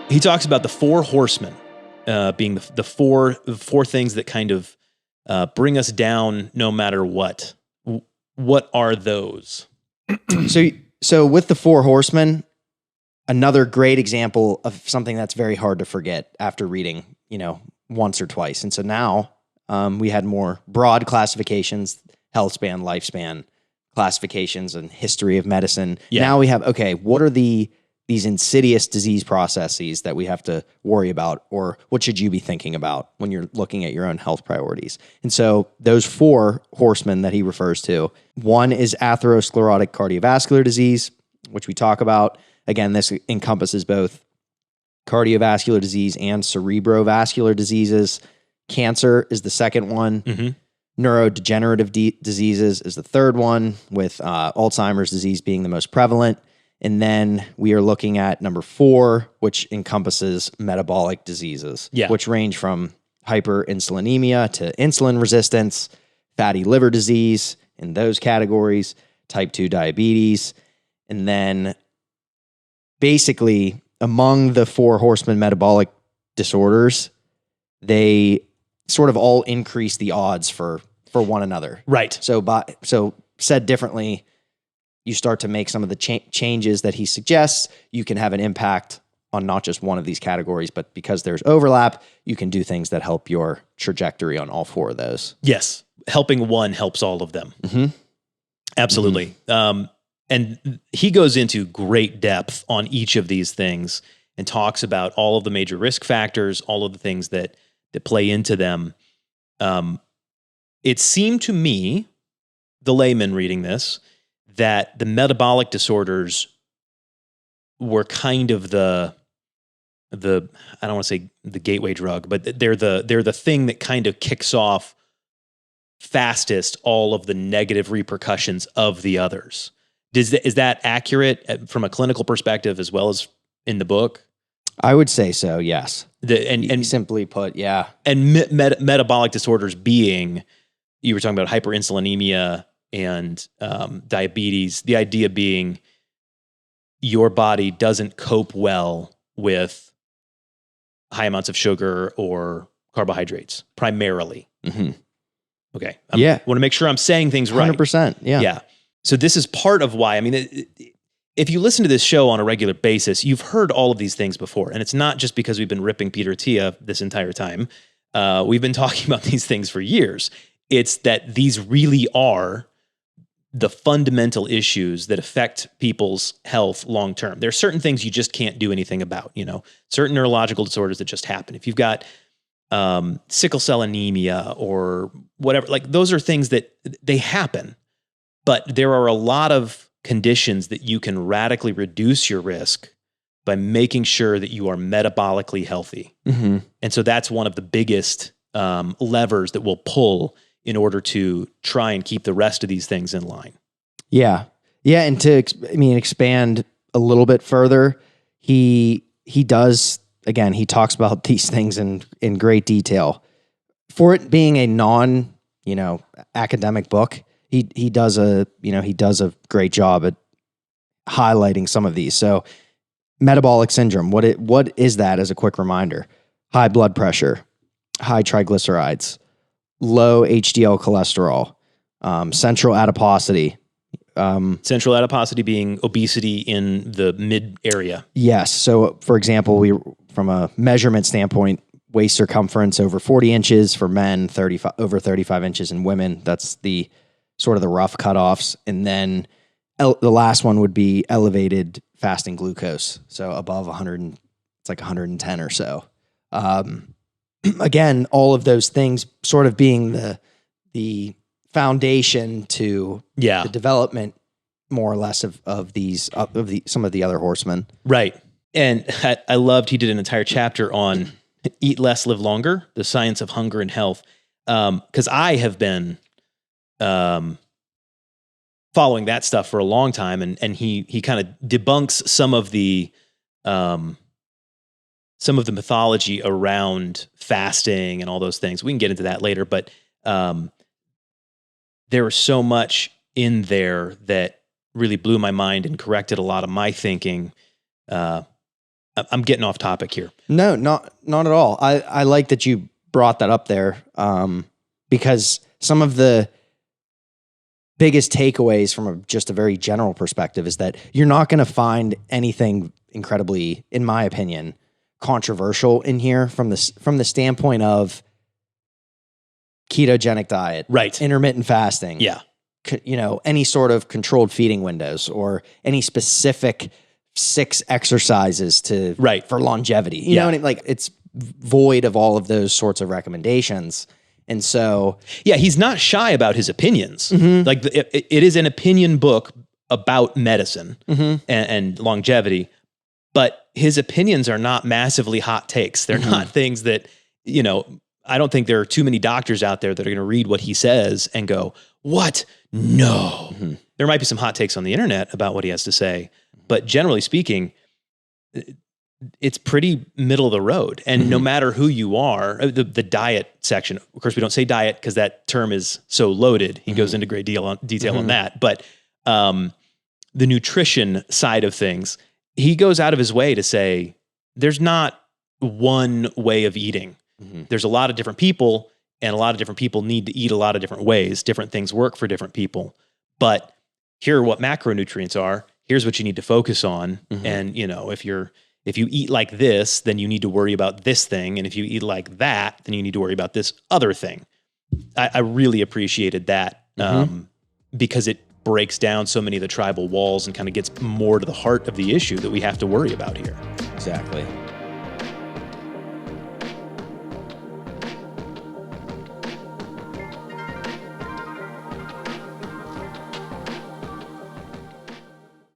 He talks about the four horsemen being the four things that kind of bring us down no matter what. What are those? So with the four horsemen, another great example of something that's very hard to forget after reading, once or twice. And so now we had more broad classifications, health span, lifespan classifications, and history of medicine. Yeah. Now we have, what are these insidious disease processes that we have to worry about, or what should you be thinking about when you're looking at your own health priorities? And so those four horsemen that he refers to, one is atherosclerotic cardiovascular disease, which we talk about. Again, this encompasses both cardiovascular disease and cerebrovascular diseases. Cancer is the second one. Mm-hmm. Neurodegenerative diseases is the third one, with Alzheimer's disease being the most prevalent. And then we are looking at number 4, which encompasses metabolic diseases, which range from hyperinsulinemia to insulin resistance, fatty liver disease in those categories, type 2 diabetes. And then basically among the four horsemen metabolic disorders, they sort of all increase the odds for one another. Right. So said differently, you start to make some of the changes that he suggests, you can have an impact on not just one of these categories, but because there's overlap, you can do things that help your trajectory on all four of those. Yes. Helping one helps all of them. Mm-hmm. Absolutely. Mm-hmm. And he goes into great depth on each of these things and talks about all of the major risk factors, all of the things that play into them. It seemed to me, the layman reading this, that the metabolic disorders were kind of the I don't want to say the gateway drug, but they're the thing that kind of kicks off fastest all of the negative repercussions of the others. Is that accurate from a clinical perspective as well as in the book? I would say so, yes. And simply put, yeah. And metabolic disorders being, you were talking about hyperinsulinemia and diabetes, the idea being your body doesn't cope well with high amounts of sugar or carbohydrates, primarily. Mm-hmm. Okay. I want to make sure I'm saying things right. 100%, yeah. Yeah. So this is part of why, if you listen to this show on a regular basis, you've heard all of these things before. And it's not just because we've been ripping Peter Attia this entire time. We've been talking about these things for years. It's that these really are the fundamental issues that affect people's health long-term. There are certain things you just can't do anything about, certain neurological disorders that just happen. If you've got sickle cell anemia or whatever, like those are things that they happen, but there are a lot of conditions that you can radically reduce your risk by making sure that you are metabolically healthy. Mm-hmm. And so that's one of the biggest levers that we'll pull in order to try and keep the rest of these things in line. Yeah. Yeah. And to expand a little bit further, he does, again, he talks about these things in great detail. For it being a non, academic book, he does a great job at highlighting some of these. So metabolic syndrome, what is that as a quick reminder? High blood pressure, high triglycerides, low HDL cholesterol, central adiposity. Central adiposity being obesity in the mid area. Yes. So for example, from a measurement standpoint, waist circumference over 40 inches for men, over 35 inches in women. That's the sort of the rough cutoffs. And then the last one would be elevated fasting glucose. So above 100, it's like 110 or so. Again, all of those things sort of being the foundation to the development, more or less, of some of the other horsemen. Right. And I loved, he did an entire chapter on Eat Less, Live Longer, the science of hunger and health. Because I have been following that stuff for a long time, and he kind of debunks some of the mythology around fasting and all those things. We can get into that later, but there was so much in there that really blew my mind and corrected a lot of my thinking I'm getting off topic here. No, not at all. I like that you brought that up there, because some of the biggest takeaways from just a very general perspective is that you're not going to find anything incredibly, in my opinion, controversial in here from the standpoint of ketogenic diet, right? Intermittent fasting, yeah. Any sort of controlled feeding windows or any specific 6 exercises for longevity. You know what I mean? Like, it's void of all of those sorts of recommendations. And so, yeah, he's not shy about his opinions. Mm-hmm. Like it is an opinion book about medicine and longevity, but his opinions are not massively hot takes. They're not things that, I don't think there are too many doctors out there that are going to read what he says and go, what? No. There might be some hot takes on the internet about what he has to say, but generally speaking, it's pretty middle of the road. And no matter who you are, the diet section, of course, we don't say diet because that term is so loaded. He goes into great detail on that. But the nutrition side of things, he goes out of his way to say, there's not one way of eating. There's a lot of different people, and a lot of different people need to eat a lot of different ways. Different things work for different people. But here are what macronutrients are. Here's what you need to focus on. And, if you eat like this, then you need to worry about this thing. And if you eat like that, then you need to worry about this other thing. I really appreciated that because it breaks down so many of the tribal walls and kind of gets more to the heart of the issue that we have to worry about here. Exactly.